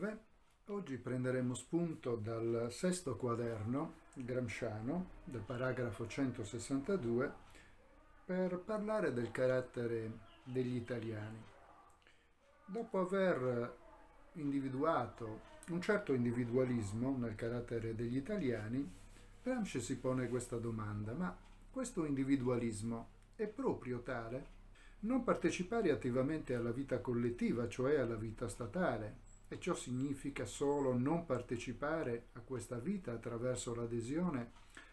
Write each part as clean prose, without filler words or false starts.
Salve, oggi prenderemo spunto dal sesto quaderno gramsciano, del paragrafo 162, per parlare del carattere degli italiani. Dopo aver individuato un certo individualismo nel carattere degli italiani, Gramsci si pone questa domanda: ma questo individualismo è proprio tale? Non partecipare attivamente alla vita collettiva, cioè alla vita statale, e ciò significa solo non partecipare a questa vita attraverso l'adesione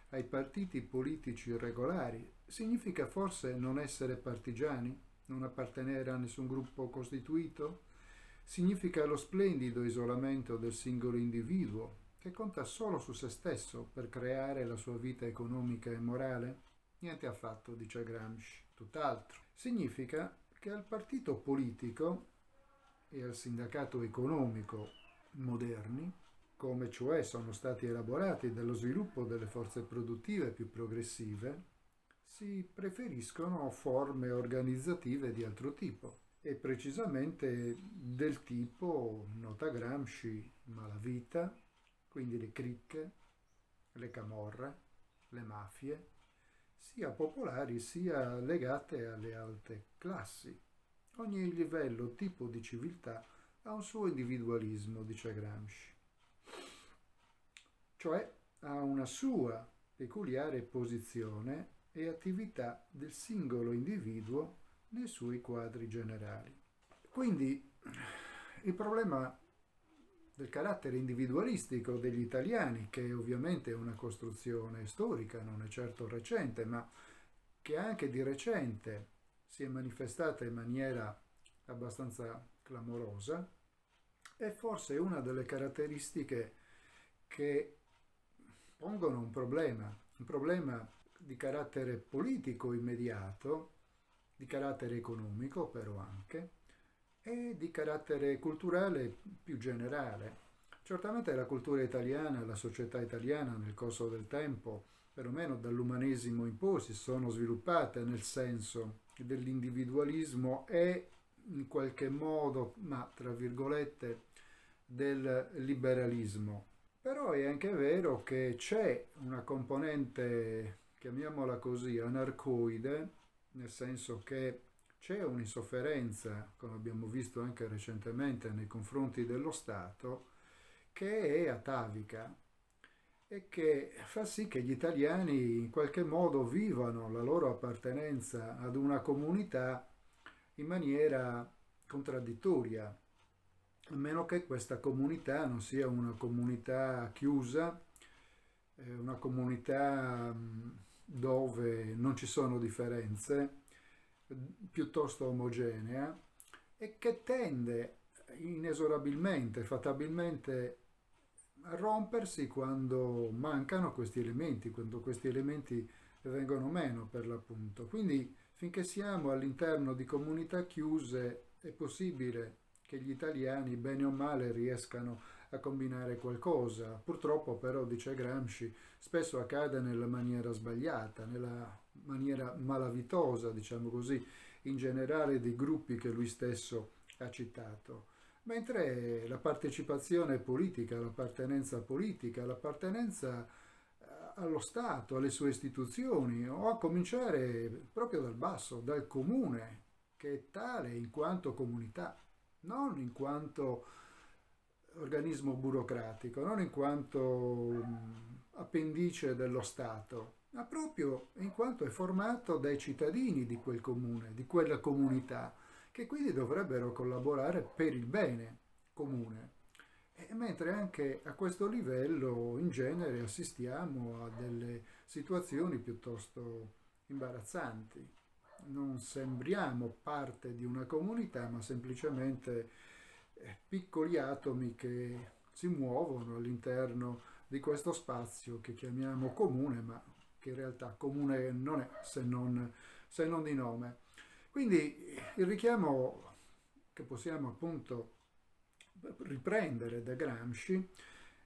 ai partiti politici regolari? Significa forse non essere partigiani? Non appartenere a nessun gruppo costituito? Significa lo splendido isolamento del singolo individuo, che conta solo su se stesso per creare la sua vita economica e morale? Niente affatto, dice Gramsci, tutt'altro. Significa che al partito politico e al sindacato economico moderni, come cioè sono stati elaborati dallo sviluppo delle forze produttive più progressive, si preferiscono forme organizzative di altro tipo, e precisamente del tipo, nota Gramsci, malavita, quindi le cricche, le camorre, le mafie, sia popolari sia legate alle alte classi. Ogni livello o tipo di civiltà ha un suo individualismo, dice Gramsci, cioè ha una sua peculiare posizione e attività del singolo individuo nei suoi quadri generali. Quindi il problema del carattere individualistico degli italiani, che ovviamente è una costruzione storica, non è certo recente, ma che anche di recente si è manifestata in maniera abbastanza clamorosa, è forse una delle caratteristiche che pongono un problema di carattere politico immediato, di carattere economico però anche, e di carattere culturale più generale. Certamente la cultura italiana e la società italiana nel corso del tempo, perlomeno dall'umanesimo in poi, si sono sviluppate nel senso dell'individualismo e in qualche modo, ma tra virgolette, del liberalismo. Però è anche vero che c'è una componente, chiamiamola così, anarcoide, nel senso che c'è un'insofferenza, come abbiamo visto anche recentemente, nei confronti dello Stato, che è atavica e che fa sì che gli italiani in qualche modo vivano la loro appartenenza ad una comunità in maniera contraddittoria, a meno che questa comunità non sia una comunità chiusa, una comunità dove non ci sono differenze, piuttosto omogenea, e che tende inesorabilmente, fatabilmente a rompersi quando mancano questi elementi, quando questi elementi vengono meno per l'appunto. Quindi finché siamo all'interno di comunità chiuse è possibile che gli italiani bene o male riescano a combinare qualcosa. Purtroppo però, dice Gramsci, spesso accade nella maniera sbagliata, nella maniera malavitosa, diciamo così, in generale dei gruppi che lui stesso ha citato. Mentre la partecipazione politica, l'appartenenza allo Stato, alle sue istituzioni, o a cominciare proprio dal basso, dal comune, che è tale in quanto comunità, non in quanto organismo burocratico, non in quanto appendice dello Stato, ma proprio in quanto è formato dai cittadini di quel comune, di quella comunità, che quindi dovrebbero collaborare per il bene comune. E mentre anche a questo livello in genere assistiamo a delle situazioni piuttosto imbarazzanti. Non sembriamo parte di una comunità, ma semplicemente piccoli atomi che si muovono all'interno di questo spazio che chiamiamo comune, ma che in realtà comune non è se non di nome. Quindi il richiamo che possiamo appunto riprendere da Gramsci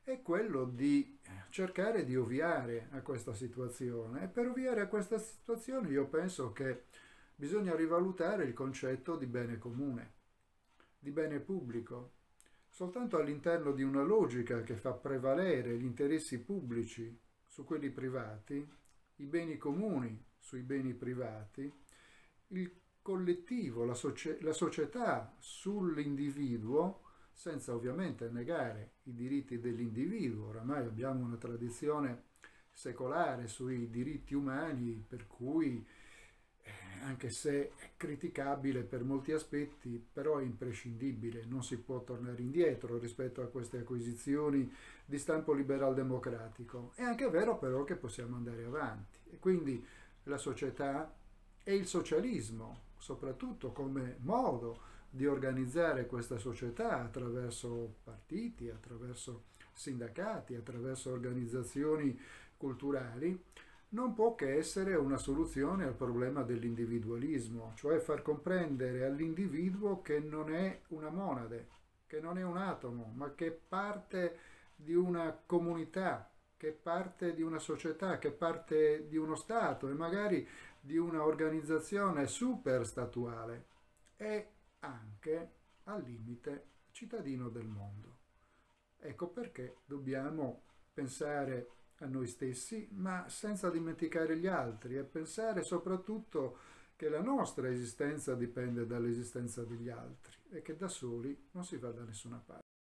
è quello di cercare di ovviare a questa situazione. E per ovviare a questa situazione io penso che bisogna rivalutare il concetto di bene comune, di bene pubblico, soltanto all'interno di una logica che fa prevalere gli interessi pubblici su quelli privati, i beni comuni sui beni privati, il collettivo, la società sull'individuo, senza ovviamente negare i diritti dell'individuo. Oramai abbiamo una tradizione secolare sui diritti umani per cui, anche se è criticabile per molti aspetti, però è imprescindibile, non si può tornare indietro rispetto a queste acquisizioni di stampo liberal democratico. È anche vero però che possiamo andare avanti e quindi la società e il socialismo, soprattutto come modo di organizzare questa società attraverso partiti, attraverso sindacati, attraverso organizzazioni culturali, non può che essere una soluzione al problema dell'individualismo, cioè far comprendere all'individuo che non è una monade, che non è un atomo, ma che è parte di una comunità, che è parte di una società, che è parte di uno Stato e magari di una organizzazione superstatuale e anche, al limite, cittadino del mondo. Ecco perché dobbiamo pensare a noi stessi, ma senza dimenticare gli altri e pensare soprattutto che la nostra esistenza dipende dall'esistenza degli altri e che da soli non si va da nessuna parte.